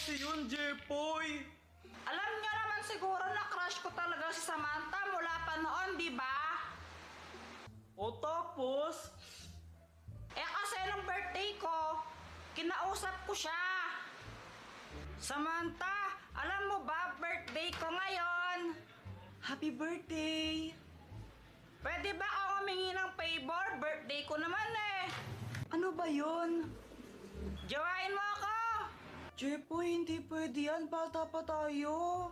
kasi yun, Jepoy? Alam niyo naman siguro na crush ko talaga si Samantha mula pa noon, di ba? O tapos? Kasi nung birthday ko, kinausap ko siya. Samantha, alam mo ba, birthday ko ngayon. Happy birthday! Pwede ba ako humingi ng favor? Birthday ko naman eh. Ano ba yun? Jowain mo ako. Jepoy, hindi pwede yan. Bata pa tayo.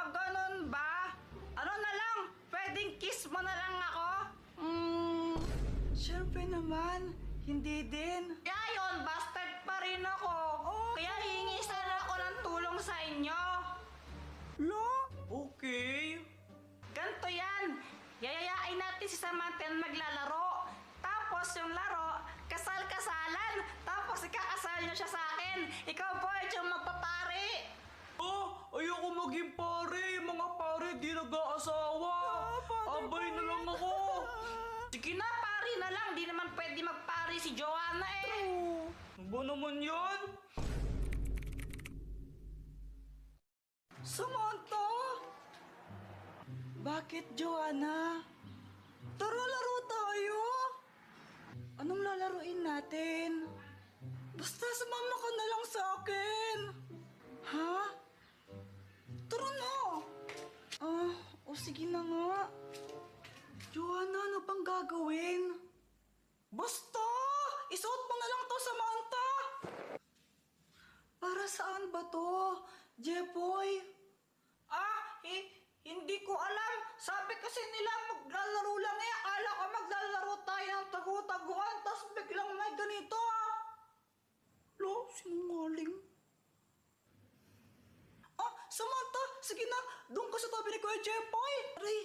Ganun ba? Ano na lang, pwedeng kiss mo na lang ako? Siyempre naman. Hindi din. Kaya yun, busted pa rin ako. Kaya hingi sana ako ng tulong sa inyo. Lo? Okay. Ganto yan. Yayayain natin si Samantha na maglalaro. Tapos yung laro, kasal-kasalan. Tapos ikakasal niyo siya sa akin. Ikaw boy, yung magpapari. Ayoko maging pare. Mga pare di nag-aasawa. Abay na lang ako. Sige na, pari na lang. Di naman pwede magpari si Joanna eh. Ano ba naman yan? Samantha? Bakit, Joanna? Tara, laro tayo. Anong lalaruin natin? Basta sumama ka na lang sa akin. Ha? Tara na. O sige na nga. Joanna, ano bang gagawin? Basta! Isuot mo na lang to, Samantha! Para saan ba to, Jepoy? Hindi ko alam. Sabi kasi nila maglalaro lang eh. Akala ko maglalaro tayo ng tagu-taguan. Tapos biglang may ganito Lo, sinungaling. Samantha, sige na. Doon ka sa tabi ni Kuya Jepoy. Aray,